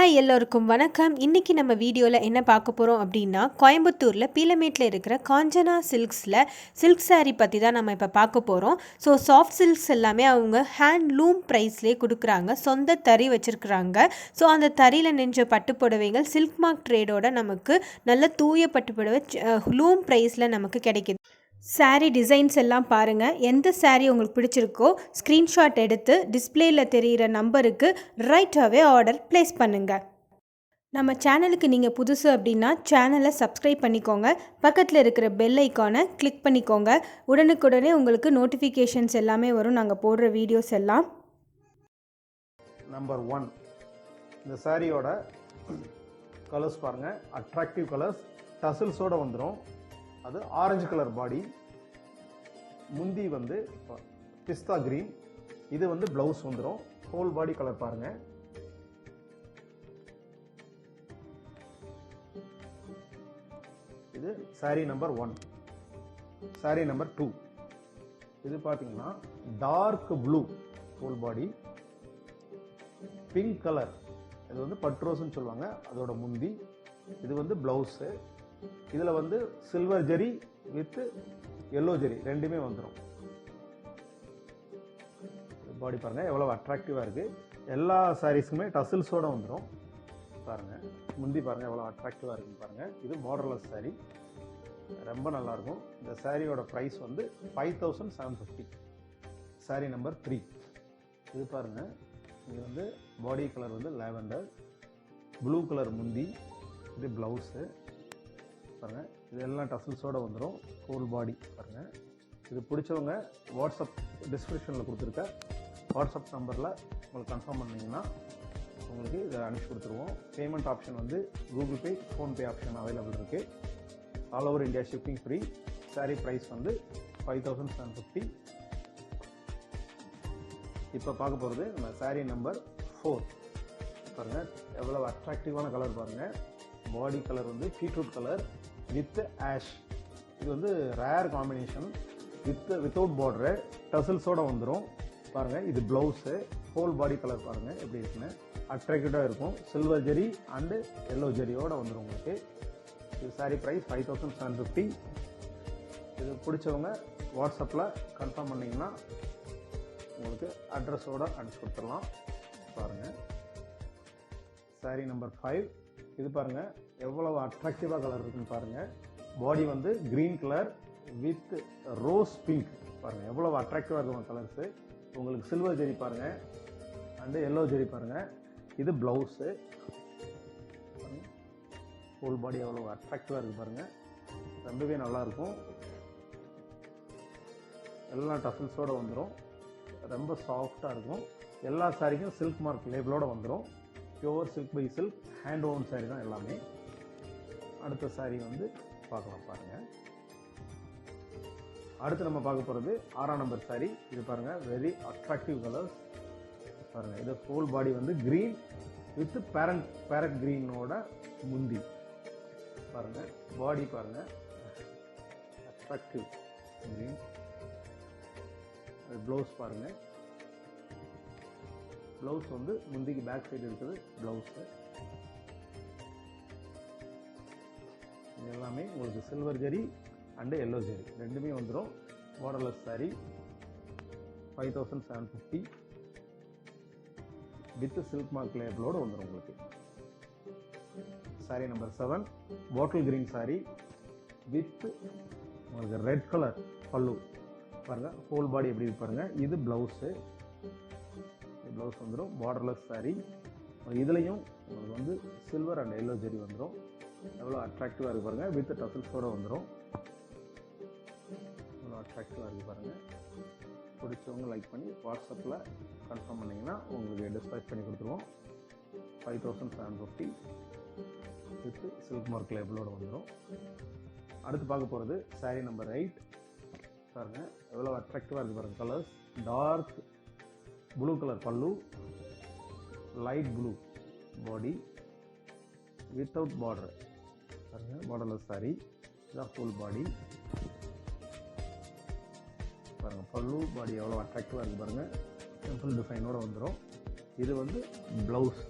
Hi எல்லோருக்கும் வணக்கம். இன்றைக்கி நம்ம வீடியோவில் என்ன பார்க்க போகிறோம் அப்படின்னா, கோயம்புத்தூரில் பீலமேட்டில் இருக்கிற காஞ்சனா சில்க் சாரீ பற்றி தான் நம்ம இப்போ பார்க்க போகிறோம். ஸோ சாஃப்ட் சில்க்ஸ் எல்லாமே அவங்க ஹேண்ட்லூம் ப்ரைஸ்லேயே கொடுக்குறாங்க, சொந்த தறி வச்சுருக்குறாங்க. ஸோ அந்த தறியில் நெஞ்ச பட்டு புடவைகள் சில்க் மார்க் ட்ரேடோட நமக்கு நல்ல தூய பட்டு புடவை லூம் ப்ரைஸில் நமக்கு கிடைக்கிது. சாரீ டிசைன்ஸ் எல்லாம் பாருங்கள். எந்த சாரீ உங்களுக்கு பிடிச்சிருக்கோ ஸ்க்ரீன்ஷாட் எடுத்து டிஸ்பிளேயில் தெரிகிற நம்பருக்கு ரைட்டாகவே ஆர்டர் ப்ளேஸ் பண்ணுங்கள். நம்ம சேனலுக்கு நீங்கள் புதுசு அப்படின்னா சேனலை சப்ஸ்கிரைப் பண்ணிக்கோங்க. பக்கத்தில் இருக்கிற பெல் ஐக்கானை கிளிக் பண்ணிக்கோங்க. உடனுக்குடனே உங்களுக்கு நோட்டிஃபிகேஷன்ஸ் எல்லாமே வரும், நாங்கள் போடுற வீடியோஸ் எல்லாம். நம்பர் 1 இந்த சாரியோட கலர்ஸ் பாருங்கள். அட்ராக்டிவ் கலர்ஸ், டசில்ஸோடு வந்துடும். அது ஆரஞ்சு கலர் பாடி, முந்தி வந்து பிஸ்தா கிரீன், இது வந்து பிளவுஸ் வந்துடும். ஹோல் பாடி கலர் பாருங்க. இது சாரி நம்பர் 1. சாரி நம்பர் 2 இது பார்த்தீங்கன்னா dark blue whole body, pink colour, இது வந்து பட்ரோஸ்ன்னு சொல்லுவாங்க, அதோட முந்தி. இது வந்து பிளவுஸு. இதில் வந்து silver zari with yellow zari ரெண்டுமே வந்துடும். பாடி பாருங்கள் எவ்வளோ அட்ராக்டிவாக இருக்குது. எல்லா சாரீஸுமே டசில்ஸோடு வந்துடும். பாருங்கள் முந்தி பாருங்கள் எவ்வளோ அட்ராக்டிவாக இருக்குன்னு பாருங்கள். இது பார்டர்லெஸ் சாரீ, ரொம்ப நல்லாயிருக்கும். இந்த சாரியோட ப்ரைஸ் வந்து 5750. சாரீ நம்பர் 3 இது பாருங்கள். இது வந்து பாடி கலர் வந்து லாவெண்டர், ப்ளூ கலர் முந்தி, இது ப்ளவுஸு பாருங்கள். இது எல்லாம் டசில்ஸோடு வந்துடும். ஹோல் பாடி பாருங்கள். இது பிடிச்சவங்க வாட்ஸ்அப் டிஸ்கிரிப்ஷனில் கொடுத்துருக்க வாட்ஸ்அப் நம்பரில் உங்களுக்கு கன்ஃபார்ம் பண்ணிங்கன்னா உங்களுக்கு இதை அனுப்பிச்சி கொடுத்துருவோம். பேமெண்ட் ஆப்ஷன் வந்து Google Pay, PhonePe option available இருக்குது. All over India shipping free. Sari price வந்து 5750. இப்போ பார்க்க போகிறது நம்ம சாரீ நம்பர் 4 பாருங்கள். எவ்வளோ அட்ராக்டிவான கலர் பாருங்கள். பாடி கலர் வந்து பீட்ரூட் கலர் வித் ஆஷ். இது வந்து ரேர் காம்பினேஷன். வித்தவுட் பார்டரு, டசில்ஸோடு வந்துடும் பாருங்கள். இது ப்ளவுஸு. ஹோல் பாடி கலர் பாருங்கள் எப்படி இருக்குன்னு, அட்ராக்டிவாக இருக்கும். சில்வர் ஜெரி அண்டு எல்லோ ஜெரியோடு வந்துடும் உங்களுக்கு. இது சாரீ ப்ரைஸ் 5750. இது பிடிச்சவங்க வாட்ஸ்அப்பில் கன்ஃபார்ம் பண்ணிங்கன்னா உங்களுக்கு அட்ரஸோடு அனுப்பிச்சி கொடுத்துடலாம். பாருங்கள் சாரீ நம்பர் 5 இது பாருங்கள் எவ்வளவு அட்ராக்டிவாக கலர் இருக்குன்னு பாருங்கள். பாடி வந்து green colour with rose pink பாருங்கள். எவ்வளவு அட்ராக்டிவாக இருக்கும் கலர்ஸு. உங்களுக்கு சில்வர் ஜெரி பாருங்கள் அண்டு எல்லோ ஜெரி பாருங்கள். இது ப்ளவுஸு. ஹோல் பாடி எவ்வளோ அட்ராக்டிவாக இருக்குது பாருங்கள். ரொம்பவே நல்லாயிருக்கும். எல்லாம் டசில்ஸோடு வந்துடும். ரொம்ப சாஃப்டாக இருக்கும். எல்லா சாரிக்கும் சில்க் மார்க் லேபிளோடு வந்துடும். Pure silk by silk, hand woven sari தான் எல்லாமே. அடுத்த சாரீ வந்து பார்க்கலாம் பாருங்கள். அடுத்து நம்ம பார்க்க போகிறது 6ஆம் நம்பர் சாரீ. இது பாருங்கள் வெரி அட்ராக்டிவ் கலர்ஸ் பாருங்கள். இது ஹோல் பாடி வந்து க்ரீன் வித் பேரட் க்ரீனோட முந்தி பாருங்கள். பாடி பாருங்கள் அட்ராக்டிவ் க்ரீன். ப்ளவுஸ் பாருங்கள். ப்ளவுஸ் வந்து முந்திக்கு பேக் சைடு இருக்குது ப்ளவுஸு. இது எல்லாமே உங்களுக்கு silver zari and yellow zari ரெண்டுமே வந்துடும். Borderless sari 5750 with silk mark லேபிளோடு வந்துடும் உங்களுக்கு. Sari number 7 bottle green sari with உங்களுக்கு ரெட் கலர் பல்லு பாருங்கள். ஹோல் பாடி எப்படி பாருங்கள். இது ப்ளவுஸு. ப்ளவுஸ் வந்துடும். பார்டர்லெஸ் சாரீ. இதுலேயும் உங்களுக்கு வந்து சில்வர் அண்ட் எல்லோ ஜெரி வந்துடும். எவ்வளோ அட்ராக்டிவாக இருக்குது பாருங்கள். வித் டசில்ஸோடு வந்துடும். எவ்வளோ அட்ராக்டிவாக இருக்குது பாருங்கள். பிடிச்சவங்க லைக் பண்ணி வாட்ஸ்அப்பில் கன்ஃபார்ம் பண்ணிங்கன்னா உங்களுக்கு டிஸ்பேச் பண்ணி கொடுத்துருவோம். 5750 வித் சில்க் மார்க் லேபிளோடு வந்துடும். அடுத்து பார்க்க போகிறது சாரீ நம்பர் 8 பாருங்கள். எவ்வளோ அட்ராக்டிவாக இருக்குது பாருங்கள். கலர்ஸ் டார்க் ப்ளூ கலர் பல்லு, லைட் ப்ளூ பாடி வித்தவுட் பார்டர் பாருங்கள். பார்டர்லெஸ் சாரீ. இதான் ஃபுல் பாடி பாருங்கள். பல்லு பாடி எவ்வளோ அட்ராக்டிவாக இருக்குது பாருங்கள். சிம்பிள் டிசைனோடு வந்துடும். இது வந்து ப்ளவுஸ்.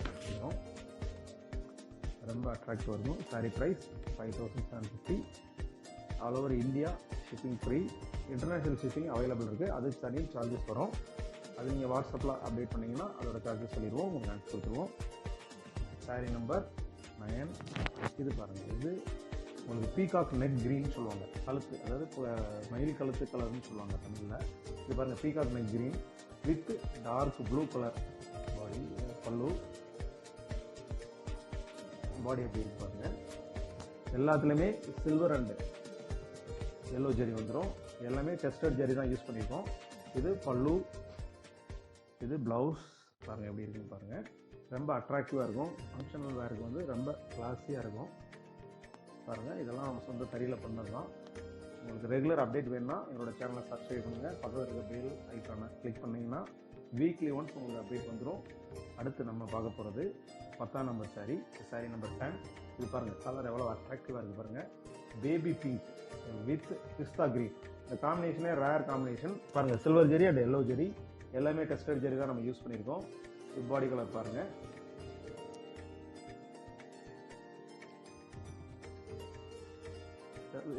ரொம்ப அட்ராக்டிவாக இருக்கும். Sari price 5750. All over India shipping free. International shipping available இருக்குது. அதுக்கு தனி சார்ஜஸ் வரும். அது நீங்கள் வாட்ஸ்அப்பில் அப்டேட் பண்ணிங்கன்னா அதோட சார்ஜஸ் சொல்லிடுவோம், உங்களுக்கு அனுப்பிச்சி கொடுத்துருவோம். சாரீ நம்பர் 9. இது பாருங்கள், இது உங்களுக்கு பீகாக் நெக் க்ரீன் சொல்லுவாங்க, கழுத்து, அதாவது மயில் கழுத்து கலர்னு சொல்லுவாங்க தமிழில். இது பாருங்கள், peacock neck green with dark blue colour body. பல்லு பாடி எப்படி இருக்கு பாருங்கள். எல்லாத்துலேயுமே சில்வர் அண்டு எல்லோ ஜரி வந்துடும். எல்லாமே டெஸ்டட் ஜரி தான் யூஸ் பண்ணியிருக்கோம். இது பல்லு, இது ப்ளவுஸ். பாருங்கள் எப்படி இருக்குன்னு பாருங்கள். ரொம்ப அட்ராக்டிவாக இருக்கும். ஃபங்க்ஷனல் வேருக்கு வந்து ரொம்ப கிளாஸியாக இருக்கும். பாருங்கள், இதெல்லாம் நம்ம சொந்த தறியில் பண்ணது தான். உங்களுக்கு ரெகுலர் அப்டேட் வேணும்னா என்னோடய சேனலை சப்ஸ்கிரைப் பண்ணுங்கள். பக்கத்தில் இருக்க பெல் ஐக்கானை கிளிக் பண்ணிங்கன்னா வீக்லி ஒன்ஸ் உங்களுக்கு அப்டேட் வந்துடும். அடுத்து நம்ம பார்க்க போகிறது 10ஆம் நம்பர் சாரீ. சாரீ நம்பர் 10. இது பாருங்கள், கலர் எவ்வளோ அட்ராக்டிவாக இருக்குது பாருங்கள். பேபி பிங்க் வித் பிஸ்தா கிரீன். இந்த காம்பினேஷனே ரேர் காம்பினேஷன். பாருங்கள், சில்வர் ஜெரி அண்ட் எல்லோ ஜெரி எல்லாமே டெஸ்டட் ஜெரி தான் நம்ம யூஸ் பண்ணியிருக்கோம். பாடி கலர் பாருங்கள்.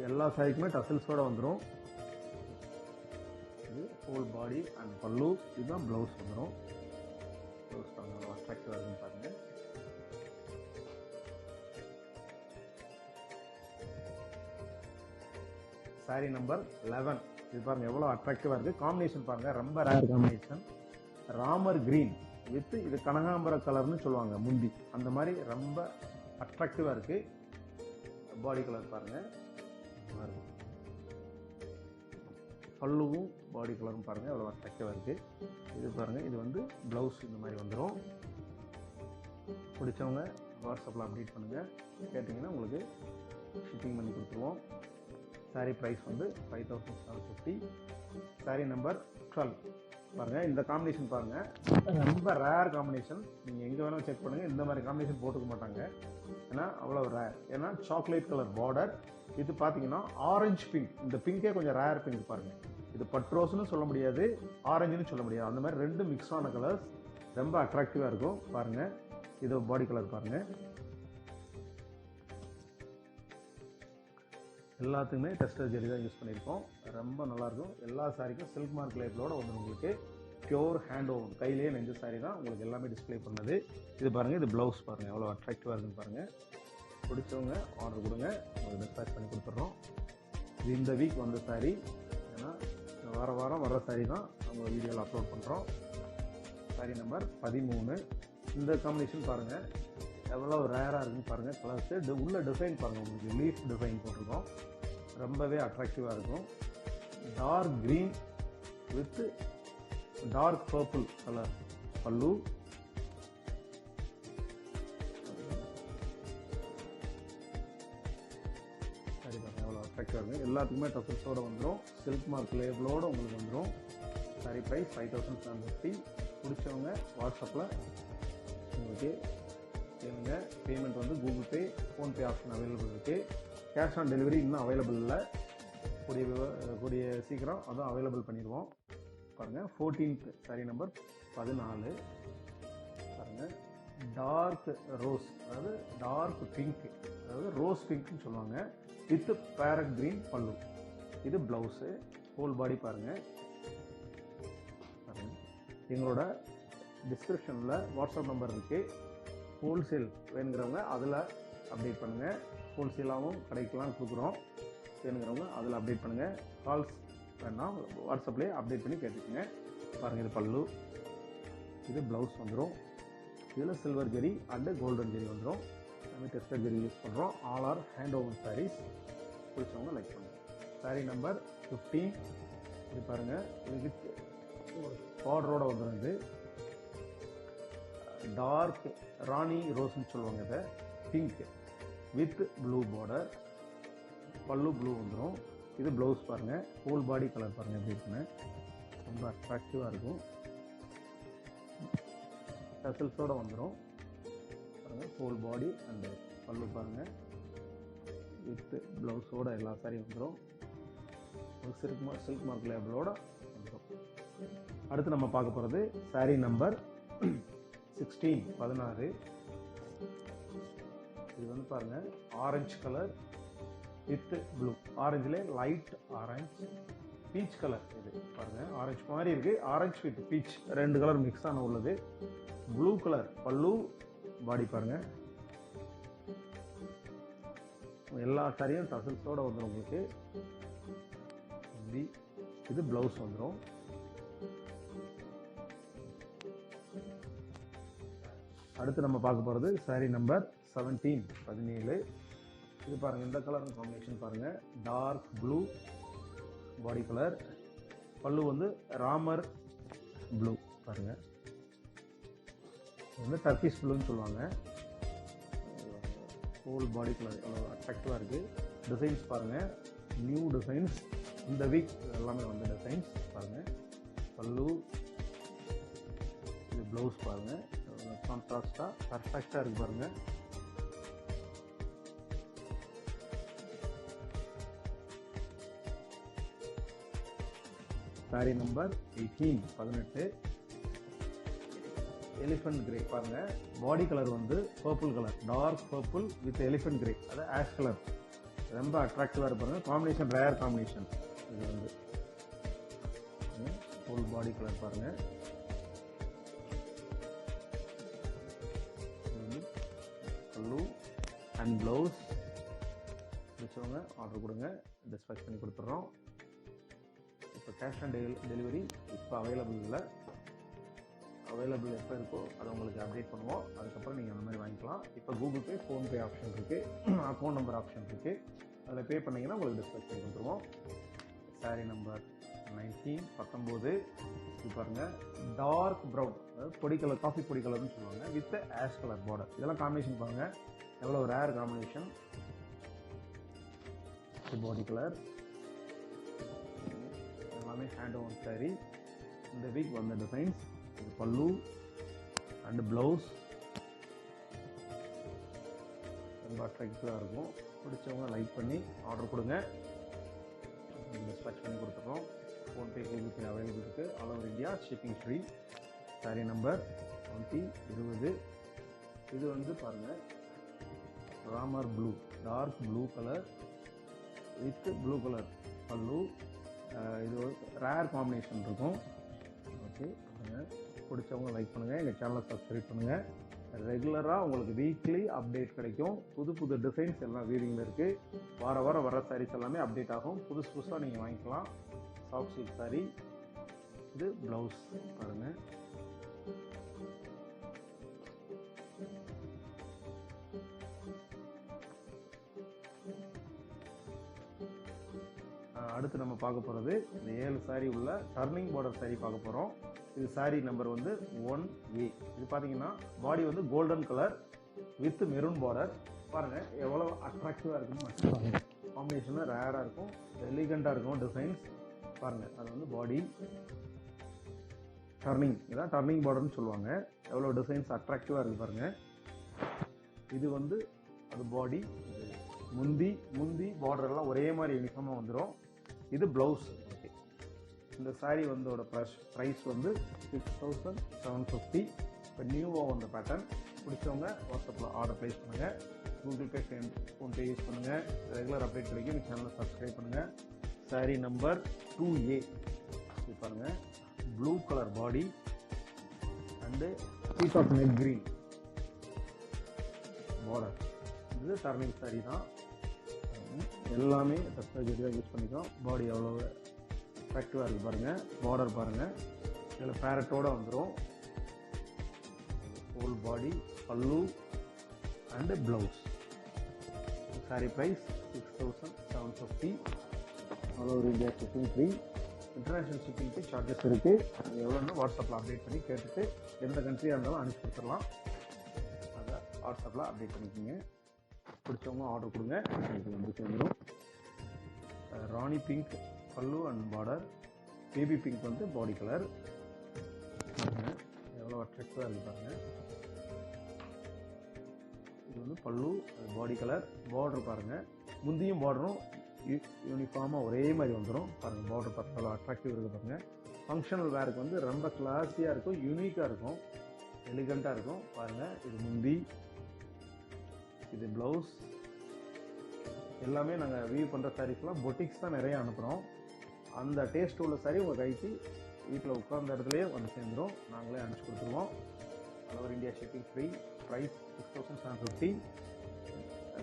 எல்லா சாரிக்குமே டசல்ஸோட வந்துடும். இது ஹோல் பாடி அண்ட் பல்லு. இதுதான் ப்ளவுஸ் வந்துடும். ப்ளவுஸ் பாருங்கள், அட்ராக்டிவாக இருக்குன்னு பாருங்கள். சாரீ நம்பர் 11. இது பாருங்கள் எவ்வளோ அட்ராக்டிவாக இருக்குது. காம்பினேஷன் பாருங்கள், ரொம்ப rare combination. Ramar green with இது கனகாம்பர கலர்னு சொல்லுவாங்க முந்தி, அந்த மாதிரி ரொம்ப அட்ராக்டிவாக இருக்குது. பாடி கலர் பாருங்கள், பல்லுவும் பாடி கலரும் பாருங்கள் எவ்வளோ அட்ராக்டிவாக இருக்குது. இது பாருங்கள், இது வந்து ப்ளவுஸ் இந்த மாதிரி வந்துடும். பிடிச்சவங்க வாட்ஸ்அப்பில் அப்டேட் பண்ணுங்கள். கேட்டிங்கன்னா உங்களுக்கு ஷிப்பிங் பண்ணி கொடுத்துருவோம். சாரீ ப்ரைஸ் வந்து 5750. சாரீ நம்பர் 12. பாருங்கள், இந்த காம்பினேஷன் பாருங்கள், ரொம்ப ரேர் காம்பினேஷன். நீங்கள் எங்கே வேணாலும் செக் பண்ணுங்கள், இந்த மாதிரி காம்பினேஷன் போட்டுக்க மாட்டாங்க. ஏன்னா அவ்வளோ ரேர். ஏன்னா சாக்லேட் கலர் பார்டர். இது பார்த்தீங்கன்னா ஆரஞ்சு பிங்க். இந்த பிங்கே கொஞ்சம் ரேர் பிங்க் பாருங்கள். இது பட்ரோஸ்னு சொல்ல முடியாது, ஆரஞ்சுன்னு சொல்ல முடியாது. அந்த மாதிரி ரெண்டு மிக்ஸ் ஆன கலர்ஸ் ரொம்ப அட்ராக்டிவாக இருக்கும். பாருங்கள், இது பாடி கலர் பாருங்கள். எல்லாத்துக்குமே டெஸ்டர் ஜெரி தான் யூஸ் பண்ணியிருக்கோம். ரொம்ப நல்லாயிருக்கும். எல்லா சாரிக்கும் சில்க் மார்க் லேபிளோட வந்து உங்களுக்கு பியோர் ஹேண்ட் ஓவன் கையிலேயே நெஞ்ச சாரி தான் உங்களுக்கு எல்லாமே டிஸ்பிளே பண்ணது. இது பாருங்கள், இது ப்ளவுஸ் பாருங்கள் எவ்வளோ அட்ராக்டிவாக இருக்குன்னு பாருங்கள். பிடிச்சவங்க ஆர்டர் கொடுங்க, உங்களுக்கு டிஸ்பேச் பண்ணி கொடுத்துட்றோம். இது இந்த வீக் வந்த சாரி. ஏன்னா வாரம் வர சாரி தான் நம்ம வீடியோவில் அப்லோட் பண்ணுறோம். Sorry number 13. இந்த காம்பினேஷன் பாருங்கள் எவ்வளோ ரேராக இருக்குன்னு பாருங்கள். கலர்ஸு உள்ள டிசைன் பாருங்கள், உங்களுக்கு லீஃப் டிசைன் போட்டிருக்கோம். ரொம்பவே அட்ராக்டிவாக இருக்கும். Dark green with dark purple colour பல்லு. சரி பாருங்கள் எவ்வளோ அட்ராக்டிவாக இருக்கும். எல்லாத்துக்குமே டசல்ஸோடு வந்துடும். சில்க் மார்க் லேபிளோடு உங்களுக்கு வந்துடும். சாரி ப்ரைஸ் 5750. பிடிச்சவங்க வாட்ஸ்அப்பில் உங்களுக்கு கேளுங்க. பேமெண்ட் வந்து Google Pay, PhonePe option available இருக்குது. கேஷ் ஆன் டெலிவரி இன்னும் அவைலபிள் இல்லை. கூடிய சீக்கிரம் அதுவும் அவைலபிள் பண்ணிடுவோம். பாருங்கள், 14th சாரி நம்பர் 14. பாருங்கள், டார்க் ரோஸ், அதாவது டார்க் பிங்க், அதாவது ரோஸ் பிங்க்னு சொல்லுவாங்க, வித் பேரட் க்ரீன் பல்லு. இது ப்ளவுஸு. ஹோல் பாடி பாருங்கள். எங்களோட டிஸ்கிரிப்ஷனில் வாட்ஸ்அப் நம்பர் இருக்குது. ஹோல்சேல் வேணுங்கிறவங்க அதில் அப்டேட் பண்ணுங்கள். ஹோல்சேலாகவும் கடைக்கெலாம் கொடுக்குறோம். வேணுங்கிறவங்க அதில் அப்டேட் பண்ணுங்கள். கால்ஸ் வேணால் வாட்ஸ்அப்லேயே அப்டேட் பண்ணி கேட்டுக்கோங்க. பாருங்கள், இது பல்லு, இது ப்ளவுஸ் வந்துடும். இதில் சில்வர் ஜெரி அண்டு கோல்டன் ஜெரி வந்துடும். நம்ம டெஸ்டட் ஜெரி யூஸ் பண்ணுறோம். All are hand woven saris. பிடிச்சவங்க லைக் பண்ணுங்கள். சாரீ நம்பர் 15. இது பாருங்கள், இது வித் பார்டரோடு வந்துடும். இது டார்க் ராணி ரோஸ்ன்னு சொல்லுவாங்க. இதை பிங்க் வித் ப்ளூ பார்டர், பல்லு ப்ளூ வந்துடும். இது ப்ளவுஸ் பாருங்கள். ஹோல் பாடி கலர் பாருங்கள் எப்படி இருக்குன்னு. ரொம்ப அட்ராக்டிவாக இருக்கும். டசல்ஸோடு வந்துடும். பாருங்கள், ஹோல் பாடி அண்டு பல்லு பாருங்கள் வித் ப்ளவுஸோடு எல்லா சாரியும் வந்துடும். சில்க் மார்க் லேபிளோட வந்துடும். அடுத்து நம்ம பார்க்க போகிறது சாரீ நம்பர் 16. 16. இது வந்து பாருங்கள் ஆரஞ்சு கலர் வித் ப்ளூ, ஆரஞ்சில் லைட் ஆரஞ்சு, பீச் கலர். இது பாருங்கள் ஆரஞ்சு மாதிரி இருக்குது, orange with peach 2 colour mix ஆன உள்ளது. ப்ளூ கலர் பல்லு, பாடி பாருங்கள். எல்லா சாரியும் டசல்ஸோடு வந்துடும் உங்களுக்கு. இது ப்ளவுஸ் வந்துடும். அடுத்து நம்ம பார்க்க போகிறது சாரி நம்பர் 17. இது பாருங்கள், இந்த கலர் காம்பினேஷன் பாருங்கள். டார்க் ப்ளூ பாடி கலர், பல்லு வந்து ராமர் ப்ளூ பாருங்கள். இது வந்து டர்க்கிஷ் ப்ளூன்னு சொல்லுவாங்க. ஹோல் பாடி கலர் எவ்வளோ அட்ராக்டிவாக இருக்குது. டிசைன்ஸ் பாருங்கள், நியூ டிசைன்ஸ் இந்த வீக் எல்லாமே வந்து டிசைன்ஸ் பாருங்கள். பல்லு, இது ப்ளவுஸ் பாருங்கள், கான்ட்ராஸ்டாக பர்ஃபெக்டாக இருக்குது பாருங்கள். Sorry number 18. எலிஃபண்ட் கிரே பாருங்கள். பாடி கலர் வந்து purple colour, dark purple with elephant grey, அது ஆஷ் கலர். ரொம்ப அட்ராக்டிவாக இருப்பாங்க. Combination rare combination. இது வந்து ஃபுல் பாடி கலர் பாருங்கள். பல்லு அண்ட் ப்ளவுஸ் வச்சவங்க ஆர்டர் கொடுங்க, டிஸ்பேச் பண்ணி கொடுத்துட்றோம். இப்போ கேஷ் ஆன் டெலிவரி இப்போ அவைலபிள் இல்லை. அவைலபிள் எப்போ இருக்கோ அதை உங்களுக்கு அப்டேட் பண்ணுவோம். அதுக்கப்புறம் நீங்கள் அந்த மாதிரி வாங்கிக்கலாம். இப்போ கூகுள் பே, ஃபோன்பே ஆப்ஷன் இருக்குது, அக்கௌண்ட் நம்பர் ஆப்ஷன் இருக்குது. அதில் பே பண்ணிங்கன்னா உங்களுக்கு டிஸ்பேச் பண்ணி கொடுத்துருவோம். Sorry number 19. இது பாருங்கள், டார்க் ப்ரௌன், அதாவது பொடி கலர், காஃபி பொடி கலர்னு சொல்லுவாங்க, வித் ஆஷ் கலர் பார்டர். இதெல்லாம் காம்பினேஷன் பாருங்கள், எவ்வளோ ரேர் காம்பினேஷன். பாடி கலர் எல்லாமே ஹேண்ட் ஓன் சாரி. இந்த வீக் வந்த டிசைன்ஸ். இது பல்லு அண்ட் ப்ளவுஸ் ரொம்ப அட்ராக்டிவாக இருக்கும். பிடிச்சவங்க லைக் பண்ணி ஆர்டர் கொடுங்க, டிஸ்பேச் பண்ணி கொடுத்துட்றோம். ஃபோன்பே, கூகுள் பே அவைலபிள் இருக்குது. All over India, shipping free. Sari number 20. இது வந்து பாருங்கள், Ramar blue, dark blue colour with blue colour பல்லு. இது ஒரு ரேர் காம்பினேஷன் இருக்கும். ஓகே, பிடிச்சவங்க லைக் பண்ணுங்கள், எங்கள் சேனலை சப்ஸ்கிரைப் பண்ணுங்கள். ரெகுலராக உங்களுக்கு வீக்லி அப்டேட் கிடைக்கும். புது புது டிசைன்ஸ் எல்லாம் வீடியோவில் இருக்குது. வார வாரம் வர சாரீஸ் எல்லாமே அப்டேட் ஆகும். புதுசாக நீங்கள் வாங்கிக்கலாம். Soft silk sari. இது ப்ளவுஸ் பாருங்கள். அடுத்து நம்ம பார்க்க போகிறது இந்த 7 சாரீ உள்ள டர்னிங் பார்டர் சாரீ பார்க்க போகிறோம். இது சாரீ நம்பர் வந்து 1A. இது பார்த்தீங்கன்னா பாடி வந்து golden colour with maroon border. பாருங்கள் எவ்வளோ அட்ராக்டிவாக இருக்குன்னு. காம்பினேஷனில் ரேராக இருக்கும், எலிகண்ட்டாக இருக்கும் டிசைன்ஸ் பாருங்கள். அது வந்து பாடி டர்னிங், இதான் டர்னிங் பார்டர்னு சொல்லுவாங்க. எவ்வளோ டிசைன்ஸ் அட்ராக்டிவாக இருக்குது பாருங்கள். இது வந்து அது பாடி. முந்தி பார்டர் எல்லாம் ஒரே மாதிரி யூனிஃபார்மாக வந்துடும். இது ப்ளவுஸ். ஓகே, இந்த சாரீ வந்தோட ப்ரைஸ் வந்து 6750. இப்போ நியூவாக வந்த பேட்டர்ன். பிடிச்சவங்க வாட்ஸ்அப்பில் ஆர்டர் ப்ளேஸ் பண்ணுங்கள். கூகுள் பே, ஃபோன்பே யூஸ் பண்ணுங்கள். ரெகுலர் அப்டேட் கிடைக்கும். இந்த சேனலை சப்ஸ்கிரைப் பண்ணுங்கள். Sari number 2A. இது பாருங்கள், blue colour body and piece of net green border. இது டர்னிங் சாரீ தான். எல்லாமே டஸ்டாக யூஸ் பண்ணிக்கிறோம். பாடி எவ்வளோ அட்ராக்டிவாக இருக்குது பாருங்கள். பார்டர் பாருங்கள், இதில் பேரட்டோடு வந்துடும். Whole body, pallu and blouse. Sari price 6750. All over India shipping free. International ஷிப்பிங்க்கு சார்ஜஸ் இருக்குது. அது எவ்வளோன்னு வாட்ஸ்அப்பில் அப்டேட் பண்ணி கேட்டுட்டு எந்த கண்ட்ரியாக இருந்தாலும் அனுப்பி கொடுத்துடலாம். அதை வாட்ஸ்அப்பில் அப்டேட் பண்ணிக்கோங்க. பிடிச்சவங்க ஆர்டர் கொடுங்க, இது வந்து சேர்ந்துடும். ராணி பிங்க் பல்லு அண்ட் பார்டர், பேபி பிங்க் வந்து பாடி கலர். எவ்வளோ அட்ராக்டிவாக இருக்குது பாருங்கள். இது வந்து பல்லு, பாடி கலர், பார்டர் பாருங்கள். முந்தியும் பார்டரும் யூனிஃபார்மாக ஒரே மாதிரி வந்துடும் பாருங்கள். பார்டர் பார்த்து எவ்வளோ அட்ராக்டிவ் இருக்குது பாருங்கள். ஃபங்க்ஷனல் வேருக்கு வந்து ரொம்ப கிளாஸியாக இருக்கும், யூனிக்காக இருக்கும், எலிகண்ட்டாக இருக்கும் பாருங்கள். இது முந்தி, இது ப்ளவுஸ். எல்லாமே நாங்கள் வீவ் பண்ணுற சாரீஸ்லாம் பொட்டிக்ஸ் தான் நிறைய அனுப்புகிறோம். அந்த டேஸ்ட் உள்ள சாரீ உங்கள் கைக்கு வீட்டில் உட்கார்ந்த இடத்துலையே வந்து சேர்ந்துடும். நாங்களே அனுப்பிச்சி கொடுத்துருவோம். All over India shipping free. Price 6750.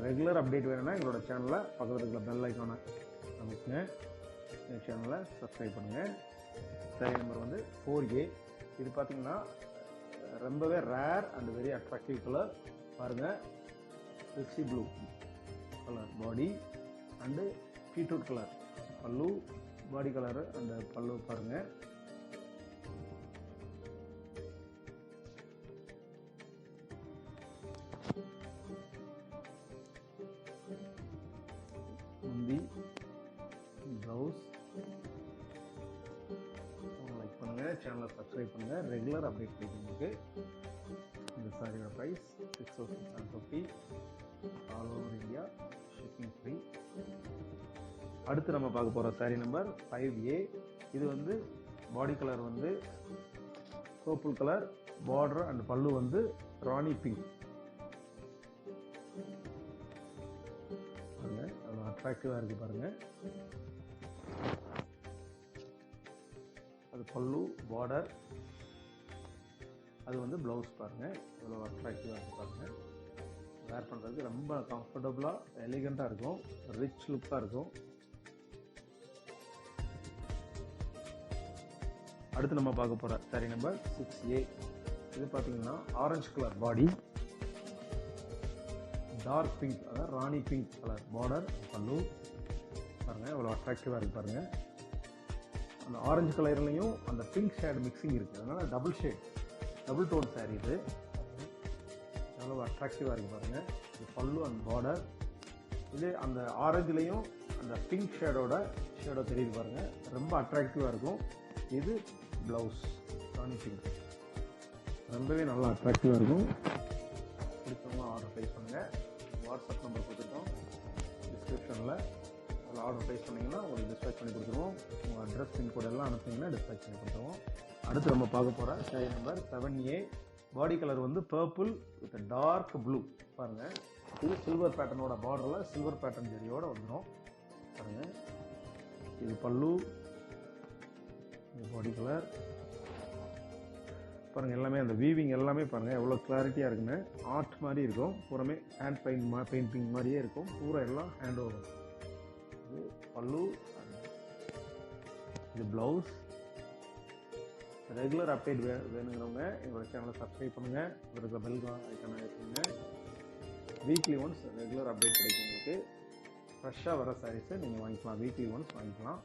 Regular update வேணும்னா எங்களோட சேனலை பக்கத்தில் இருக்கிற பெல் ஐக்கானை அமைக்குங்க. எங்கள் சேனலை சப்ஸ்கிரைப் பண்ணுங்கள். சாரீ நம்பர் வந்து 4A. இது பார்த்தீங்கன்னா ரொம்பவே rare and very attractive colour. பாருங்கள், rich blue colour body and beetroot colour pallu. Body colour அந்த பல்லு பாருங்கள். முந்தி, ப்ளவுஸ். லைக் பண்ணுங்கள், சேனலை சப்ஸ்கிரைப் பண்ணுங்கள். ரெகுலர் அப்டேட் கிடைக்கும். இந்த சாரியோட price 6750. All over India shipping free. அடுத்து நம்ம பார்க்க போகிற சாரீ நம்பர் 5A. இது வந்து பாடி கலர் வந்து பர்பிள் கலர், பார்டர் அண்ட் பல்லு வந்து ராணி பிங்க். பாருங்கள், அவ்வளோ அட்ராக்டிவாக இருக்குது பாருங்கள். அது பல்லு, பார்டர், அது வந்து ப்ளவுஸ். பாருங்கள், எவ்வளோ அட்ராக்டிவாக இருக்குது பாருங்கள். வேர் பண்ணுறதுக்கு ரொம்ப கம்ஃபர்டபுளாக எலிகண்ட்டாக இருக்கும். ரிச் லுக்காக இருக்கும். அடுத்து நம்ம பார்க்க போகிற சாரீ நம்பர் 6A. இது பார்த்தீங்கன்னா orange colour body, dark pink, அதாவது ராணி பிங்க் கலர் பார்டர், பல்லு. பாருங்கள், எவ்வளோ அட்ராக்டிவாக இருக்குது பாருங்கள். அந்த ஆரஞ்சு கலர்லையும் அந்த பிங்க் ஷேட் மிக்சிங் இருக்குது. அதனால் double shade, double tone sari இது. எவ்வளோ அட்ராக்டிவாக இருக்குது பாருங்கள். இது பல்லு அண்ட் பார்டர். இது அந்த ஆரஞ்சுலேயும் அந்த பிங்க் ஷேடோ தெரியுது பாருங்கள். ரொம்ப அட்ராக்டிவாக இருக்கும். இது ப்ளவுஸ், ராணி பிங்க். ரொம்பவே நல்லா அட்ராக்டிவாக இருக்கும். பிடிச்சவங்க ஆர்டர் ப்ளேஸ் பண்ணுங்கள். வாட்ஸ்அப் நம்பர் கொடுத்துருக்கோம் டிஸ்கிரிப்ஷனில். அதில் ஆர்டர் ப்ளேஸ் பண்ணிங்கன்னா உங்களுக்கு டிஸ்பேச் பண்ணி கொடுத்துருவோம். உங்கள் அட்ரஸ் பின்கோட் எல்லாம் அனுப்பிங்கன்னா டிஸ்பேச் பண்ணி கொடுத்துருவோம். அடுத்து நம்ம பார்க்க போகிற சாரீ நம்பர் 7A. பாடி கலர் வந்து பர்பிள் வித் டார்க் ப்ளூ. பாருங்கள், இது சில்வர் பேட்டர்னோட பார்டரில் சில்வர் பேட்டர்ன் ஜெரியோட வந்துடும். பாருங்கள், இது பல்லு, இது பாடி கலர். பாருங்கள், எல்லாமே அந்த வீவிங் எல்லாமே பாருங்கள் எவ்வளோ கிளாரிட்டியாக இருக்குன்னு. ஆர்ட் மாதிரி இருக்கும். பூராமே ஹேண்ட் பெயிண்டிங் மாதிரியே இருக்கும். பூரா எல்லாம் ஹேண்ட் ஓவர். இது பல்லு, இது ப்ளவுஸ். ரெகுலர் அப்டேட் வேணுங்கிறவங்க எங்களோட சேனலை சப்ஸ்கிரைப் பண்ணுங்கள். இருக்கிற பெல் ஐக்கானை இருக்குங்க. வீக்லி ஒன்ஸ் ரெகுலர் அப்டேட் கிடைக்கும். உங்களுக்கு ஃப்ரெஷ்ஷாக வர சாரீஸை நீங்கள் வாங்கிக்கலாம். வீக்லி ஒன்ஸ் வாங்கிக்கலாம்.